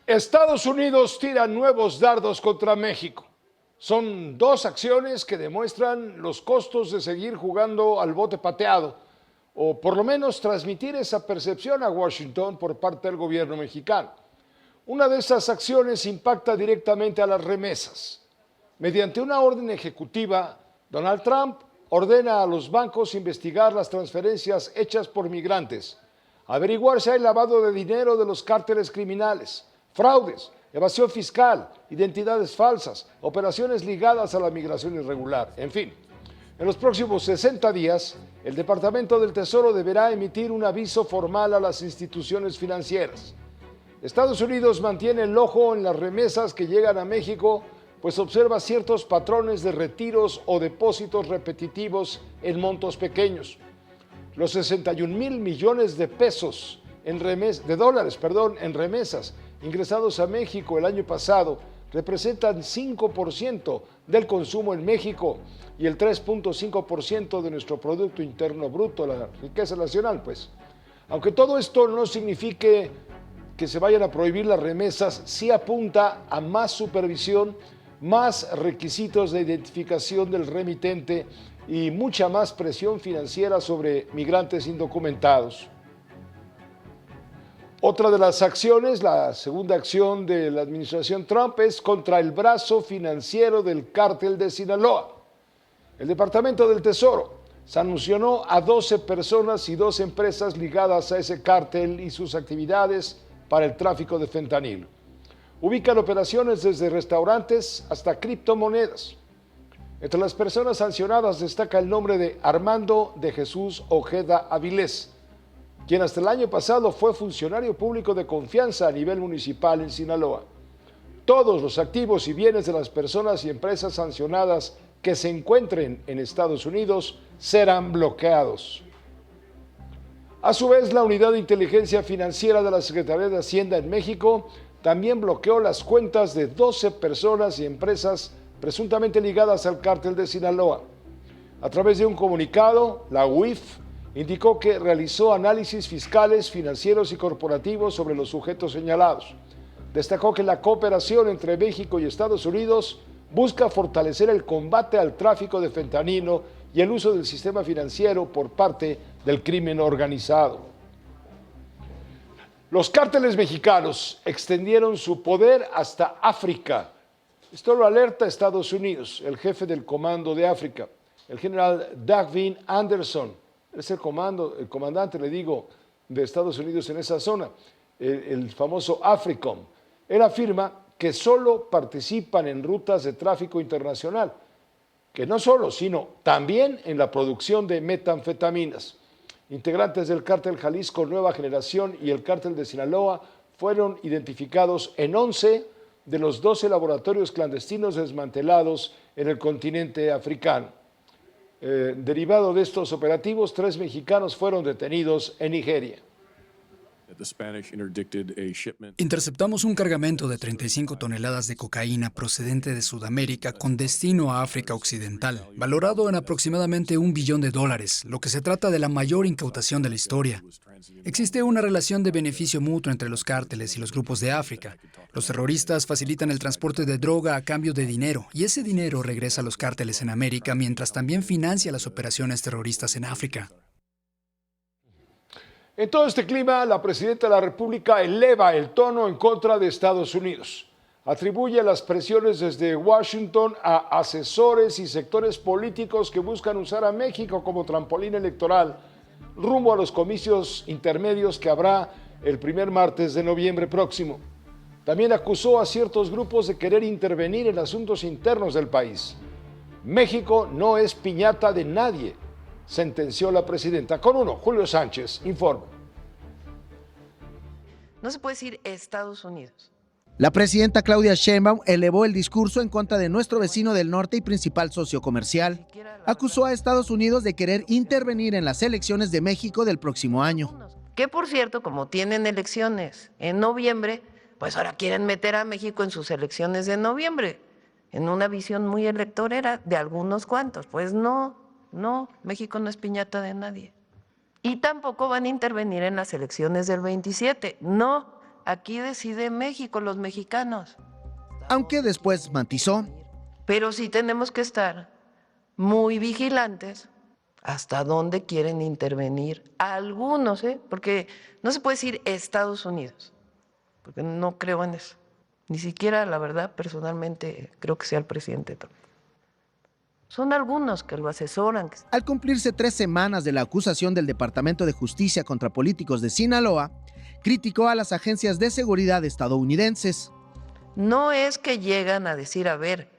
Estados Unidos tira nuevos dardos contra México. Son dos acciones que demuestran los costos de seguir jugando al bote pateado, o por lo menos transmitir esa percepción a Washington por parte del gobierno mexicano. Una de esas acciones impacta directamente a las remesas. Mediante una orden ejecutiva, Donald Trump ordena a los bancos investigar las transferencias hechas por migrantes, averiguar si hay lavado de dinero de los cárteles criminales, fraudes, evasión fiscal, identidades falsas, operaciones ligadas a la migración irregular, en fin. En los próximos 60 días, el Departamento del Tesoro deberá emitir un aviso formal a las instituciones financieras. Estados Unidos mantiene el ojo en las remesas que llegan a México, pues observa ciertos patrones de retiros o depósitos repetitivos en montos pequeños. Los 61,000 millones de pesos en remesas ingresados a México el año pasado representan 5% del consumo en México y el 3.5% de nuestro Producto Interno Bruto, la riqueza nacional, pues. Aunque todo esto no signifique que se vayan a prohibir las remesas, sí apunta a más supervisión, más requisitos de identificación del remitente y mucha más presión financiera sobre migrantes indocumentados. Otra de las acciones, la segunda acción de la administración Trump, es contra el brazo financiero del cártel de Sinaloa. El Departamento del Tesoro sancionó a 12 personas y 2 empresas ligadas a ese cártel y sus actividades para el tráfico de fentanilo. Ubican operaciones desde restaurantes hasta criptomonedas. Entre las personas sancionadas destaca el nombre de Armando de Jesús Ojeda Avilés, quien hasta el año pasado fue funcionario público de confianza a nivel municipal en Sinaloa. Todos los activos y bienes de las personas y empresas sancionadas que se encuentren en Estados Unidos serán bloqueados. A su vez, la Unidad de Inteligencia Financiera de la Secretaría de Hacienda en México también bloqueó las cuentas de 12 personas y empresas presuntamente ligadas al cártel de Sinaloa. A través de un comunicado, la UIF indicó que realizó análisis fiscales, financieros y corporativos sobre los sujetos señalados. Destacó que la cooperación entre México y Estados Unidos busca fortalecer el combate al tráfico de fentanilo y el uso del sistema financiero por parte del crimen organizado. Los cárteles mexicanos extendieron su poder hasta África. Esto lo alerta Estados Unidos. El jefe del Comando de África, el general Dagvin Anderson, es el comandante, de Estados Unidos en esa zona, el famoso AFRICOM. Él afirma que solo participan en rutas de tráfico internacional, que no solo, sino también en la producción de metanfetaminas. Integrantes del cártel Jalisco Nueva Generación y el cártel de Sinaloa fueron identificados en 11 de los 12 laboratorios clandestinos desmantelados en el continente africano. Derivado de estos operativos, 3 mexicanos fueron detenidos en Nigeria. Interceptamos un cargamento de 35 toneladas de cocaína procedente de Sudamérica con destino a África Occidental, valorado en aproximadamente $1 billón, lo que se trata de la mayor incautación de la historia. Existe una relación de beneficio mutuo entre los cárteles y los grupos de África. Los terroristas facilitan el transporte de droga a cambio de dinero, y ese dinero regresa a los cárteles en América, mientras también financia las operaciones terroristas en África. En todo este clima, la presidenta de la República eleva el tono en contra de Estados Unidos. Atribuye las presiones desde Washington a asesores y sectores políticos que buscan usar a México como trampolín electoral rumbo a los comicios intermedios que habrá el primer martes de noviembre próximo. También acusó a ciertos grupos de querer intervenir en asuntos internos del país. México no es piñata de nadie, sentenció la presidenta. Con uno, Julio Sánchez informa. No se puede decir Estados Unidos. La presidenta Claudia Sheinbaum elevó el discurso en contra de nuestro vecino del norte y principal socio comercial. Acusó a Estados Unidos de querer intervenir en las elecciones de México del próximo año. Que por cierto, como tienen elecciones en noviembre, pues ahora quieren meter a México en sus elecciones de noviembre, en una visión muy electorera de algunos cuantos. Pues no, México no es piñata de nadie. Y tampoco van a intervenir en las elecciones del 27. No, aquí decide México, los mexicanos. Aunque después matizó. Pero sí tenemos que estar muy vigilantes hasta dónde quieren intervenir algunos, porque no se puede decir Estados Unidos, porque no creo en eso. Ni siquiera, la verdad, personalmente creo que sea el presidente Trump. Son algunos que lo asesoran. Al cumplirse 3 semanas de la acusación del Departamento de Justicia contra políticos de Sinaloa, criticó a las agencias de seguridad estadounidenses. No es que llegan a decir, a ver,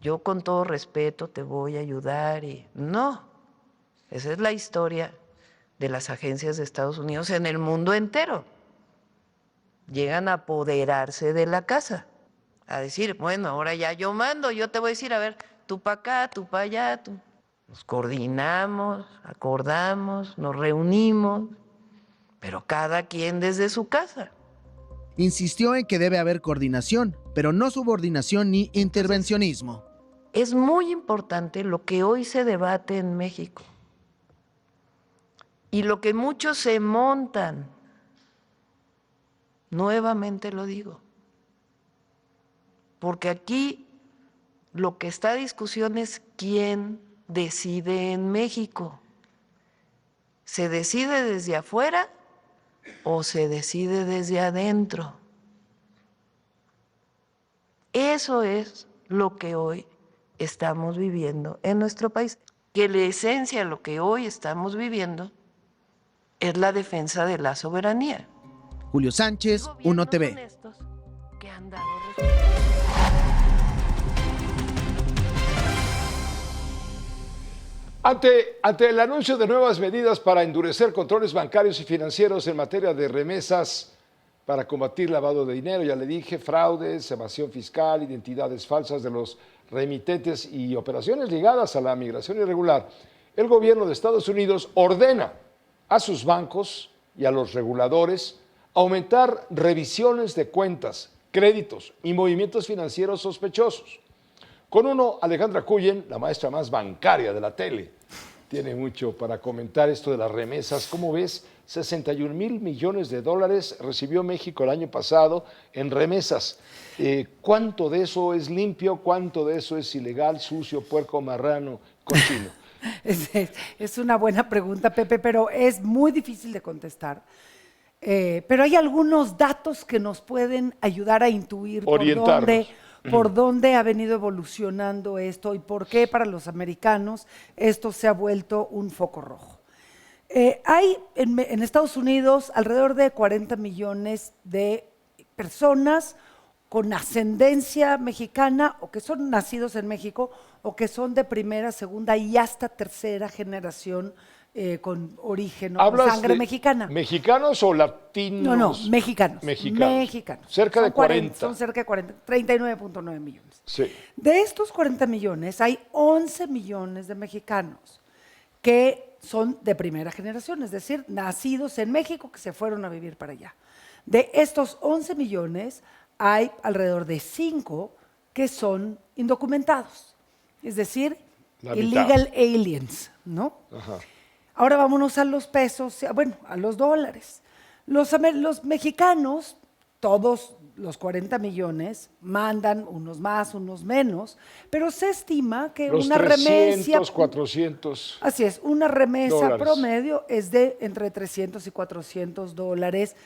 yo con todo respeto te voy a ayudar y no. Esa es la historia de las agencias de Estados Unidos en el mundo entero. Llegan a apoderarse de la casa, a decir, bueno, ahora ya yo mando, yo te voy a decir, a ver, tú para acá, tú para allá, tú. Nos coordinamos, acordamos, nos reunimos, pero cada quien desde su casa. Insistió en que debe haber coordinación, pero no subordinación ni intervencionismo. Es muy importante lo que hoy se debate en México y lo que muchos se montan. Nuevamente lo digo, porque aquí lo que está a discusión es quién decide en México. ¿Se decide desde afuera o se decide desde adentro? Eso es lo que hoy estamos viviendo en nuestro país, que la esencia de lo que hoy estamos viviendo es la defensa de la soberanía. Julio Sánchez, Uno TV. Ante el anuncio de nuevas medidas para endurecer controles bancarios y financieros en materia de remesas para combatir lavado de dinero, ya le dije, fraudes, evasión fiscal, identidades falsas de los remitentes y operaciones ligadas a la migración irregular, el gobierno de Estados Unidos ordena a sus bancos y a los reguladores aumentar revisiones de cuentas, créditos y movimientos financieros sospechosos. Con uno, Alejandra Cullen, la maestra más bancaria de la tele, tiene mucho para comentar esto de las remesas. ¿Cómo ves? 61,000 millones de dólares recibió México el año pasado en remesas. ¿Cuánto de eso es limpio? ¿Cuánto de eso es ilegal, sucio, puerco, marrano, cochino? Es una buena pregunta, Pepe, pero es muy difícil de contestar. Pero hay algunos datos que nos pueden ayudar a intuir por dónde ha venido evolucionando esto y por qué para los americanos esto se ha vuelto un foco rojo. Hay en Estados Unidos alrededor de 40 millones de personas con ascendencia mexicana o que son nacidos en México o que son de primera, segunda y hasta tercera generación con origen o sangre mexicana. ¿Mexicanos o latinos? No, mexicanos. Mexicanos. Cerca de 40. Son cerca de 40, 39.9 millones. Sí. De estos 40 millones, hay 11 millones de mexicanos que son de primera generación, es decir, nacidos en México que se fueron a vivir para allá. De estos 11 millones, hay alrededor de 5 que son indocumentados, es decir, illegal aliens, ¿no? Ajá. Ahora vámonos a los pesos, bueno, a los dólares. Los mexicanos, todos los 40 millones, mandan unos más, unos menos, pero se estima que los una 300, remesa… 400 Así es, una remesa dólares promedio es de entre 300 y 400 dólares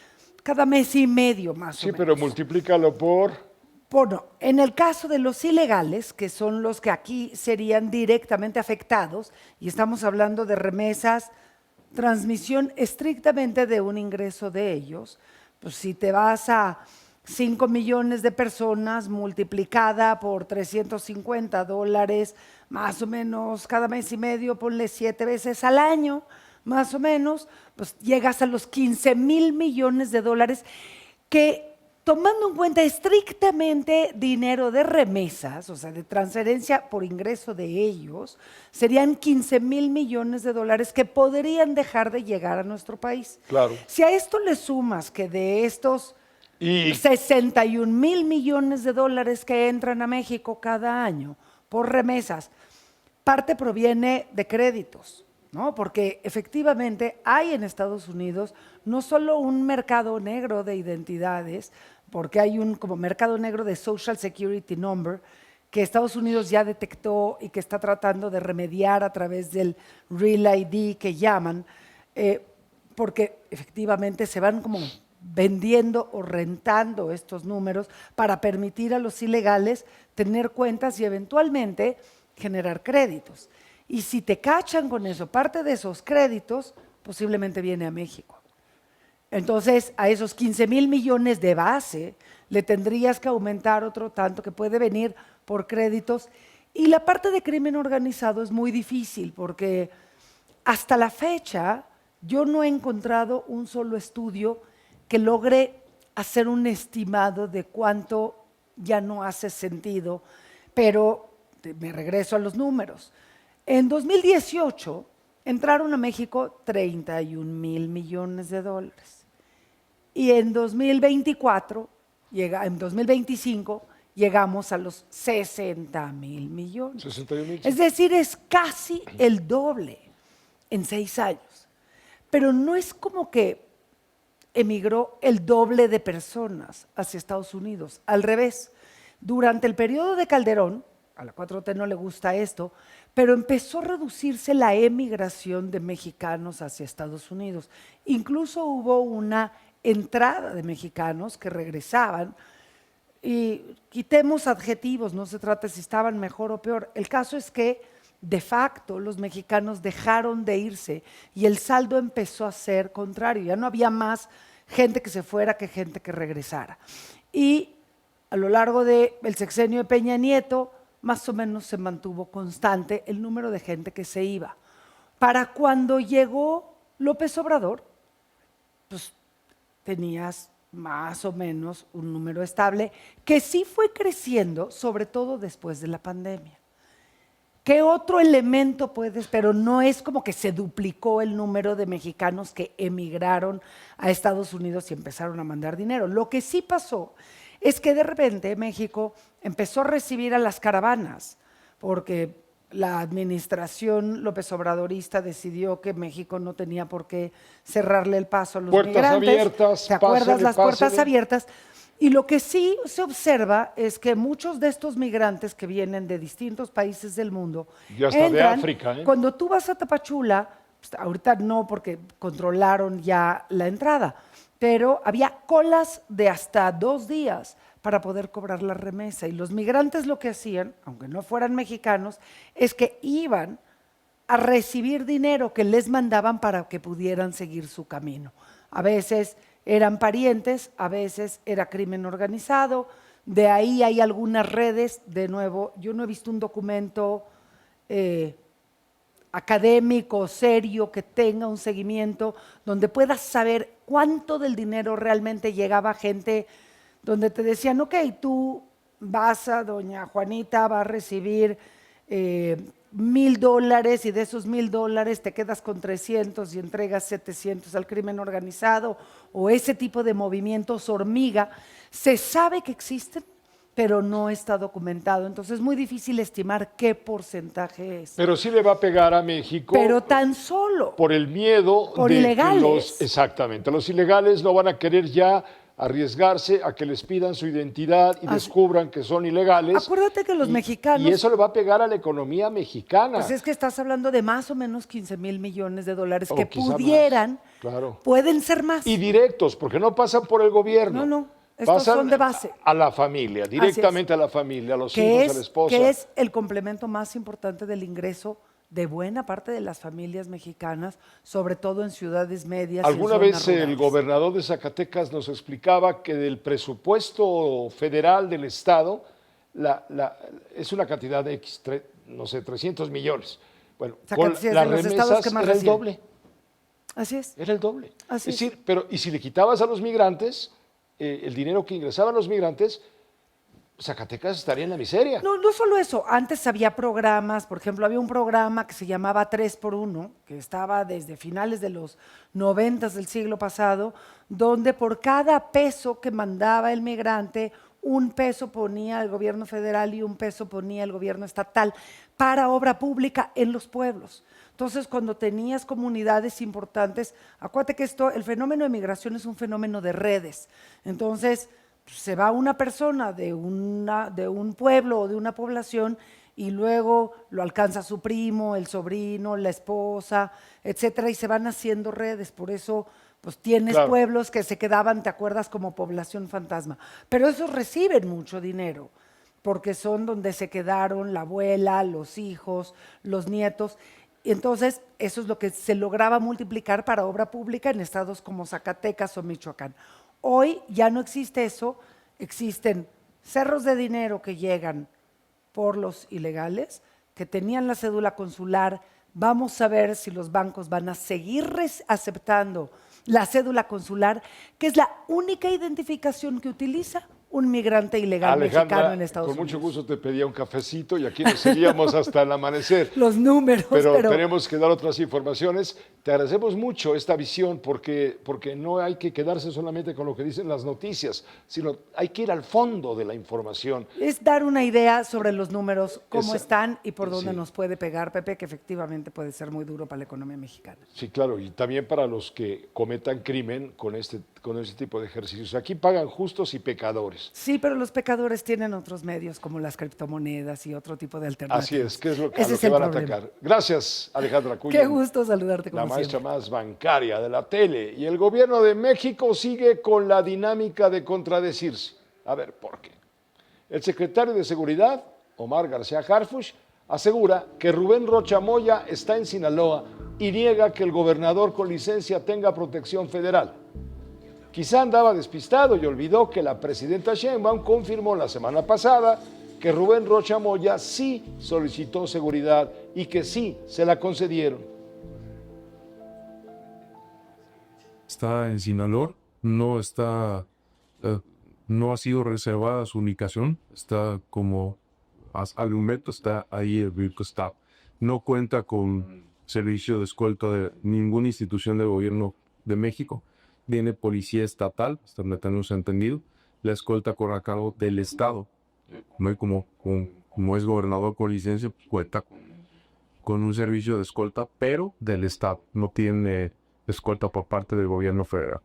cada mes y medio más o menos. Sí, pero multiplícalo por… Bueno, en el caso de los ilegales, que son los que aquí serían directamente afectados, y estamos hablando de remesas, transmisión estrictamente de un ingreso de ellos, pues si te vas a 5 millones de personas multiplicada por 350 dólares, más o menos cada mes y medio, ponle 7 veces al año, más o menos, pues llegas a los 15,000 millones de dólares que… Tomando en cuenta estrictamente dinero de remesas, o sea, de transferencia por ingreso de ellos, serían 15,000 millones de dólares que podrían dejar de llegar a nuestro país. Claro. Si a esto le sumas que de estos 61,000 millones de dólares que entran a México cada año por remesas, parte proviene de créditos ¿no? Porque efectivamente hay en Estados Unidos no solo un mercado negro de identidades, porque hay un como mercado negro de Social Security Number que Estados Unidos ya detectó y que está tratando de remediar a través del Real ID que llaman, porque efectivamente se van como vendiendo o rentando estos números para permitir a los ilegales tener cuentas y eventualmente generar créditos. Y si te cachan con eso, parte de esos créditos posiblemente viene a México. Entonces, a esos 15,000 millones de base le tendrías que aumentar otro tanto que puede venir por créditos. Y la parte de crimen organizado es muy difícil porque hasta la fecha yo no he encontrado un solo estudio que logre hacer un estimado de cuánto ya no hace sentido, pero me regreso a los números. En 2018 entraron a México 31,000 millones de dólares y en 2024, en 2025, llegamos a los 60,000 millones. 61,000. Es decir, es casi el doble en 6 años. Pero no es como que emigró el doble de personas hacia Estados Unidos. Al revés, durante el periodo de Calderón, a la 4T no le gusta esto, pero empezó a reducirse la emigración de mexicanos hacia Estados Unidos. Incluso hubo una entrada de mexicanos que regresaban, y quitemos adjetivos, no se trata si estaban mejor o peor. El caso es que, de facto, los mexicanos dejaron de irse y el saldo empezó a ser contrario. Ya no había más gente que se fuera que gente que regresara. Y a lo largo del sexenio de Peña Nieto, más o menos se mantuvo constante el número de gente que se iba. Para cuando llegó López Obrador, pues tenías más o menos un número estable, que sí fue creciendo, sobre todo después de la pandemia. ¿Qué otro elemento puedes? Pero no es como que se duplicó el número de mexicanos que emigraron a Estados Unidos y empezaron a mandar dinero. Lo que sí pasó es que de repente México empezó a recibir a las caravanas, porque la administración López Obradorista decidió que México no tenía por qué cerrarle el paso a los puertas migrantes. Abiertas, ¿Te acuerdas? pásale, Las puertas pásale. abiertas. Y lo que sí se observa es que muchos de estos migrantes que vienen de distintos países del mundo Ya hasta de África, ¿eh? Cuando tú vas a Tapachula, pues, ahorita no porque controlaron ya la entrada, pero había colas de hasta 2 días para poder cobrar la remesa. Y los migrantes lo que hacían, aunque no fueran mexicanos, es que iban a recibir dinero que les mandaban para que pudieran seguir su camino. A veces eran parientes, a veces era crimen organizado, de ahí hay algunas redes, de nuevo, yo no he visto un documento académico, serio, que tenga un seguimiento, donde puedas saber cuánto del dinero realmente llegaba a gente, donde te decían, ok, tú vas a doña Juanita, va a recibir $1,000 y de esos $1,000 te quedas con 300 y entregas 700 al crimen organizado, o ese tipo de movimientos hormiga. Se sabe que existen, pero no está documentado. Entonces es muy difícil estimar qué porcentaje es. Pero sí le va a pegar a México. Pero tan solo por el miedo por de ilegales. Exactamente, los ilegales no van a querer ya arriesgarse a que les pidan su identidad y descubran que son ilegales. Acuérdate que los mexicanos... Y eso le va a pegar a la economía mexicana. Pues es que estás hablando de más o menos 15,000 millones de dólares O que quizá pudieran, más, claro. pueden ser más. Y directos, porque no pasan por el gobierno. No, estos pasan son de base. a la familia, directamente a la familia, a los Que hijos, a la esposa. Que es el complemento más importante del ingreso de buena parte de las familias mexicanas, sobre todo en ciudades medias. Alguna y en vez zonas el rurales. gobernador de Zacatecas nos explicaba que del presupuesto federal del Estado es una cantidad de X, 300 millones. Bueno, con Zacatecas es las de los estados remesas que más era el reciben. doble. Así es. Era el doble. Así es decir, pero y si le quitabas a los migrantes, el dinero que ingresaban los migrantes, Zacatecas estaría en la miseria. No solo eso, antes había programas, por ejemplo, había un programa que se llamaba 3x1, que estaba desde finales de los 90 del siglo pasado, donde por cada peso que mandaba el migrante, un peso ponía el gobierno federal y un peso ponía el gobierno estatal para obra pública en los pueblos. Entonces, cuando tenías comunidades importantes, acuérdate que el fenómeno de migración es un fenómeno de redes. Entonces, se va una persona de un pueblo o de una población y luego lo alcanza su primo, el sobrino, la esposa, etcétera, y se van haciendo redes. Por eso, pues tienes pueblos que se quedaban, ¿te acuerdas?, como población fantasma. Pero esos reciben mucho dinero, porque son donde se quedaron la abuela, los hijos, los nietos. Y entonces, eso es lo que se lograba multiplicar para obra pública en estados como Zacatecas o Michoacán. Hoy ya no existe eso, existen cerros de dinero que llegan por los ilegales, que tenían la cédula consular. Vamos a ver si los bancos van a seguir aceptando la cédula consular, que es la única identificación que utiliza un migrante ilegal mexicano en Estados Unidos. Con mucho gusto te pedía un cafecito y aquí nos seguíamos hasta el amanecer. Los números. Pero tenemos que dar otras informaciones. Te agradecemos mucho esta visión porque no hay que quedarse solamente con lo que dicen las noticias, sino hay que ir al fondo de la información. Es dar una idea sobre los números, cómo están y por dónde nos puede pegar, Pepe, que efectivamente puede ser muy duro para la economía mexicana. Sí, claro, y también para los que cometan crimen con este tipo de ejercicios. Aquí pagan justos y pecadores. Sí, pero los pecadores tienen otros medios como las criptomonedas y otro tipo de alternativas. Así es, que es lo que van a atacar. Gracias, Alejandra Cuyo. Qué gusto saludarte como la maestra siempre. más bancaria de la tele. Y el gobierno de México sigue con la dinámica de contradecirse. A ver, ¿por qué? El secretario de Seguridad, Omar García Harfuch, asegura que Rubén Rocha Moya está en Sinaloa y niega que el gobernador con licencia tenga protección federal. Quizá andaba despistado y olvidó que la presidenta Sheinbaum confirmó la semana pasada que Rubén Rocha Moya sí solicitó seguridad y que sí se la concedieron. Está en Sinaloa, no ha sido reservada su ubicación, está como al momento está ahí el vehicle stop. No cuenta con servicio de escolta de ninguna institución del gobierno de México. Tiene policía estatal, hasta donde tenemos entendido. La escolta corre a cargo del Estado. ¿No? Como es gobernador con licencia, pues cuenta con un servicio de escolta, pero del Estado. No tiene escolta por parte del gobierno federal.